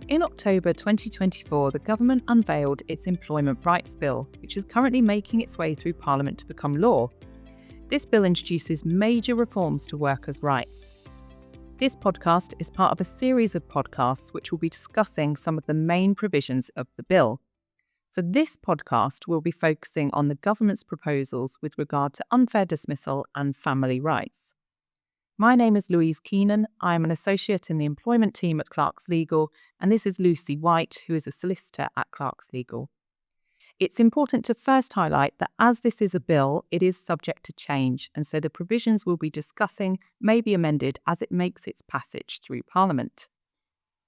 In October 2024, the government unveiled its Employment Rights Bill, which is currently making its way through Parliament to become law. This bill introduces major reforms to workers' rights. This podcast is part of a series of podcasts which will be discussing some of the main provisions of the bill. For this podcast, we'll be focusing on the government's proposals with regard to unfair dismissal and family rights. My name is Louise Keenan. I am an associate in the employment team at Clarkslegal, and this is Lucy White, who is a solicitor at Clarkslegal. It's important to first highlight that as this is a bill, it is subject to change, and so the provisions we'll be discussing may be amended as it makes its passage through Parliament.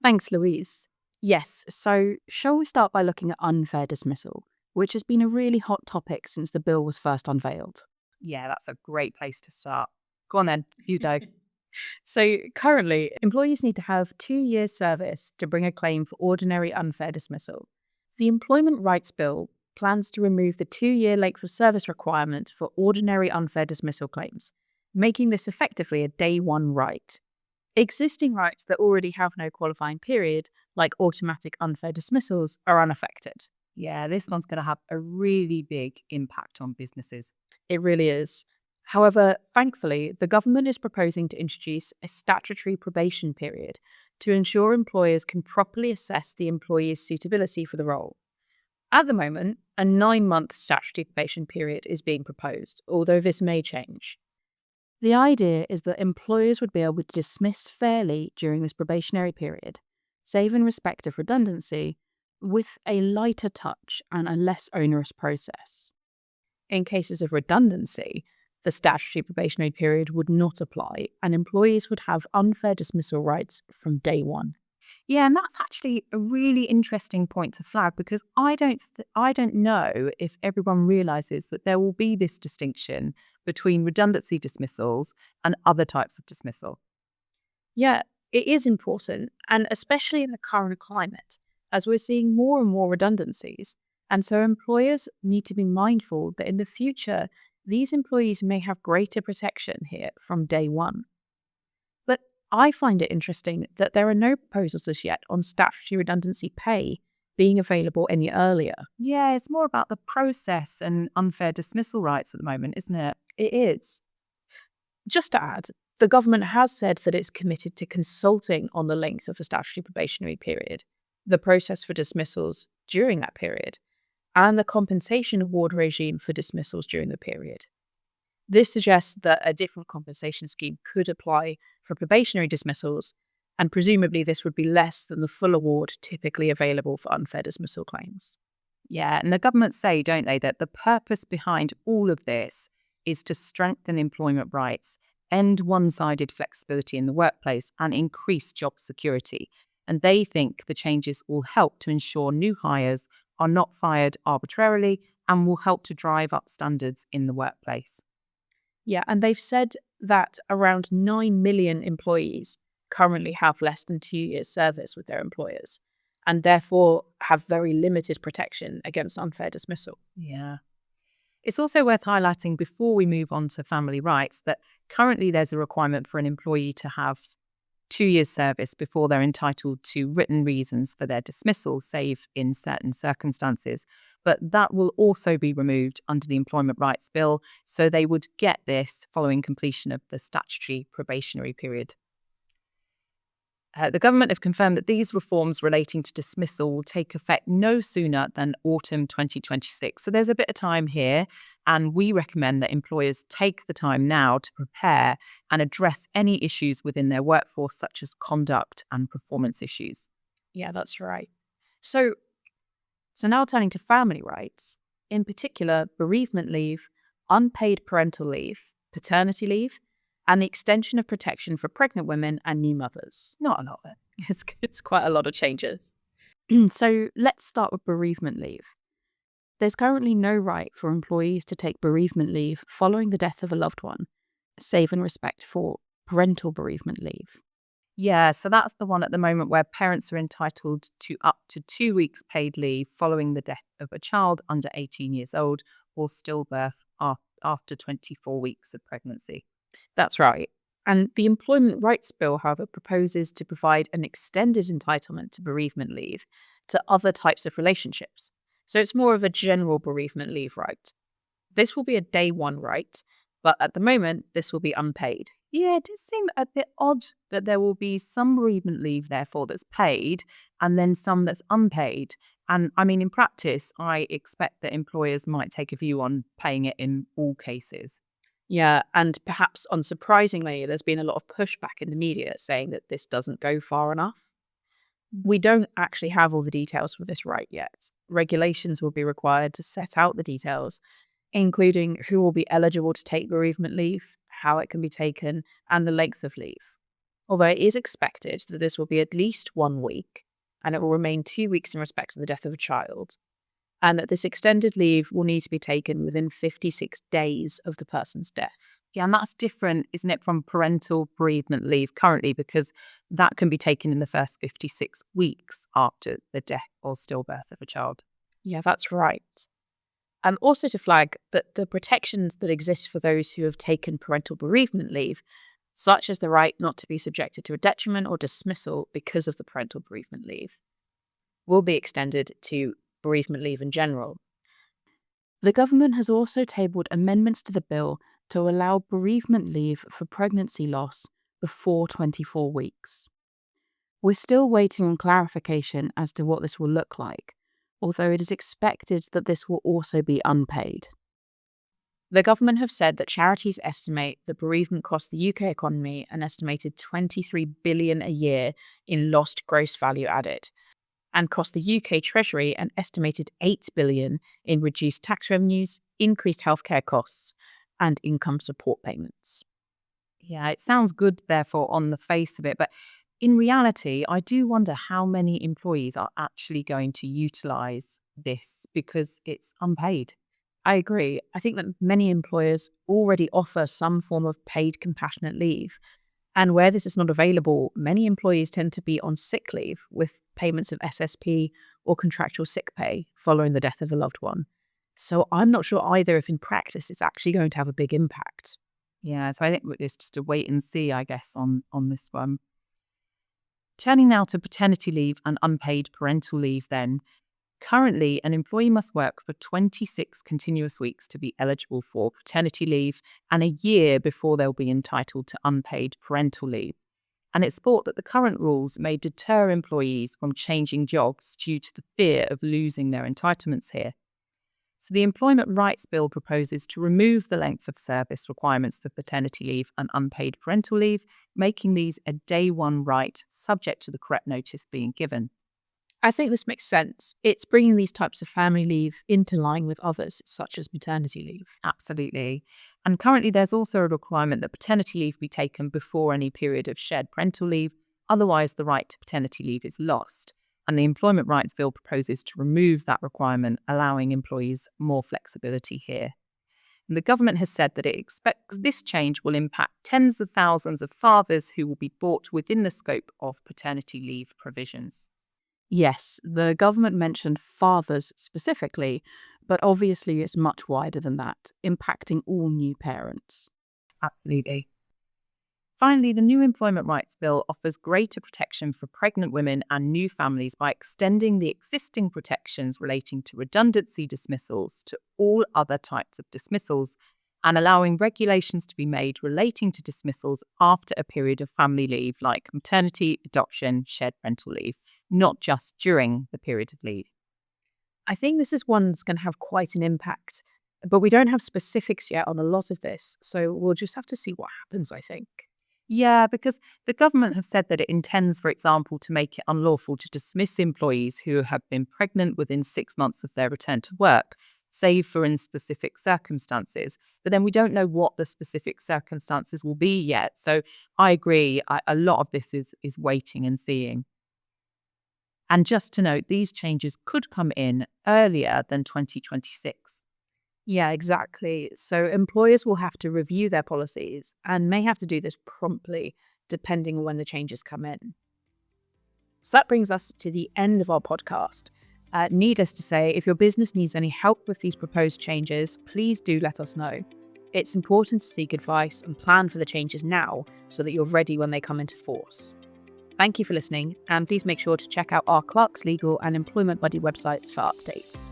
Thanks, Louise. Yes, so shall we start by looking at unfair dismissal, which has been a really hot topic since the bill was first unveiled? Yeah, that's a great place to start. Go on then, you go. So currently, employees need to have 2 years' service to bring a claim for ordinary unfair dismissal. The Employment Rights Bill plans to remove the 2-year length of service requirement for ordinary unfair dismissal claims, making this effectively a day one right. Existing rights that already have no qualifying period, like automatic unfair dismissals, are unaffected. Yeah, this one's going to have a really big impact on businesses. It really is. However, thankfully, the government is proposing to introduce a statutory probation period to ensure employers can properly assess the employee's suitability for the role. At the moment, a 9-month statutory probation period is being proposed, although this may change. The idea is that employers would be able to dismiss fairly during this probationary period, save in respect of redundancy, with a lighter touch and a less onerous process. In cases of redundancy, the statutory probationary period would not apply, and employees would have unfair dismissal rights from day one. Yeah, and that's actually a really interesting point to flag because I don't know if everyone realises that there will be this distinction between redundancy dismissals and other types of dismissal. Yeah, it is important, and especially in the current climate, as we're seeing more and more redundancies. And so employers need to be mindful that in the future, these employees may have greater protection here from day one. But I find it interesting that there are no proposals as yet on statutory redundancy pay being available any earlier. Yeah, it's more about the process and unfair dismissal rights at the moment, isn't it? It is. Just to add, the government has said that it's committed to consulting on the length of the statutory probationary period, the process for dismissals during that period, and the compensation award regime for dismissals during the period. This suggests that a different compensation scheme could apply for probationary dismissals, and presumably this would be less than the full award typically available for unfair dismissal claims. Yeah, and the government say, don't they, that the purpose behind all of this is to strengthen employment rights, end one-sided flexibility in the workplace, and increase job security. And they think the changes will help to ensure new hires are not fired arbitrarily and will help to drive up standards in the workplace. Yeah, and they've said that around 9 million employees currently have less than 2 years' service with their employers and therefore have very limited protection against unfair dismissal. Yeah. It's also worth highlighting before we move on to family rights that currently there's a requirement for an employee to have 2 years' service before they're entitled to written reasons for their dismissal, save in certain circumstances. But that will also be removed under the Employment Rights Bill, so they would get this following completion of the statutory probationary period. The government have confirmed that these reforms relating to dismissal will take effect no sooner than autumn 2026. So there's a bit of time here, and we recommend that employers take the time now to prepare and address any issues within their workforce, such as conduct and performance issues. Yeah, that's right. So now turning to family rights, in particular bereavement leave, unpaid parental leave, paternity leave, and the extension of protection for pregnant women and new mothers. Not a lot of it. It's quite a lot of changes. So let's start with bereavement leave. There's currently no right for employees to take bereavement leave following the death of a loved one, save in respect for parental bereavement leave. Yeah, so that's the one at the moment where parents are entitled to up to 2 weeks paid leave following the death of a child under 18 years old or stillbirth after 24 weeks of pregnancy. That's right. And the Employment Rights Bill, however, proposes to provide an extended entitlement to bereavement leave to other types of relationships. So it's more of a general bereavement leave right. This will be a day one right, but at the moment, this will be unpaid. Yeah, it does seem a bit odd that there will be some bereavement leave, therefore, that's paid and then some that's unpaid. And I mean, in practice, I expect that employers might take a view on paying it in all cases. Yeah, and perhaps unsurprisingly, there's been a lot of pushback in the media saying that this doesn't go far enough. We don't actually have all the details for this right yet. Regulations will be required to set out the details, including who will be eligible to take bereavement leave, how it can be taken, and the length of leave. Although it is expected that this will be at least 1 week, and it will remain 2 weeks in respect to the death of a child, and that this extended leave will need to be taken within 56 days of the person's death. Yeah, and that's different, isn't it, from parental bereavement leave currently, because that can be taken in the first 56 weeks after the death or stillbirth of a child. Yeah, that's right. And also to flag that the protections that exist for those who have taken parental bereavement leave, such as the right not to be subjected to a detriment or dismissal because of the parental bereavement leave, will be extended to bereavement leave in general. The government has also tabled amendments to the bill to allow bereavement leave for pregnancy loss before 24 weeks. We're still waiting on clarification as to what this will look like, although it is expected that this will also be unpaid. The government have said that charities estimate that bereavement costs the UK economy an estimated $23 billion a year in lost gross value added, and cost the UK Treasury an estimated $8 billion in reduced tax revenues, increased healthcare costs, and income support payments. Yeah, it sounds good, therefore, on the face of it, but in reality, I do wonder how many employees are actually going to utilise this because it's unpaid. I agree. I think that many employers already offer some form of paid compassionate leave. And where this is not available, many employees tend to be on sick leave with payments of SSP or contractual sick pay following the death of a loved one. So I'm not sure either if in practice it's actually going to have a big impact. Yeah, so I think it's just a wait and see, I guess, on this one. Turning now to paternity leave and unpaid parental leave then. Currently, an employee must work for 26 continuous weeks to be eligible for paternity leave and a year before they'll be entitled to unpaid parental leave. And it's thought that the current rules may deter employees from changing jobs due to the fear of losing their entitlements here. So the Employment Rights Bill proposes to remove the length of service requirements for paternity leave and unpaid parental leave, making these a day one right, subject to the correct notice being given. I think this makes sense. It's bringing these types of family leave into line with others, such as maternity leave. Absolutely. And currently there's also a requirement that paternity leave be taken before any period of shared parental leave. Otherwise, the right to paternity leave is lost. And the Employment Rights Bill proposes to remove that requirement, allowing employees more flexibility here. And the government has said that it expects this change will impact tens of thousands of fathers who will be brought within the scope of paternity leave provisions. Yes, the government mentioned fathers specifically, but obviously it's much wider than that, impacting all new parents. Absolutely. Finally, the new Employment Rights Bill offers greater protection for pregnant women and new families by extending the existing protections relating to redundancy dismissals to all other types of dismissals and allowing regulations to be made relating to dismissals after a period of family leave like maternity, adoption, shared parental leave, not just during the period of leave. I think this is one that's going to have quite an impact, but we don't have specifics yet on a lot of this, so we'll just have to see what happens, I think. Yeah, because the government has said that it intends, for example, to make it unlawful to dismiss employees who have been pregnant within 6 months of their return to work, save for in specific circumstances. But then we don't know what the specific circumstances will be yet. So I agree, a lot of this is waiting and seeing. And just to note, these changes could come in earlier than 2026. Yeah, exactly. So employers will have to review their policies and may have to do this promptly, depending on when the changes come in. So that brings us to the end of our podcast. Needless to say, if your business needs any help with these proposed changes, please do let us know. It's important to seek advice and plan for the changes now so that you're ready when they come into force. Thank you for listening, and please make sure to check out our Clarkslegal and Employment Buddy websites for updates.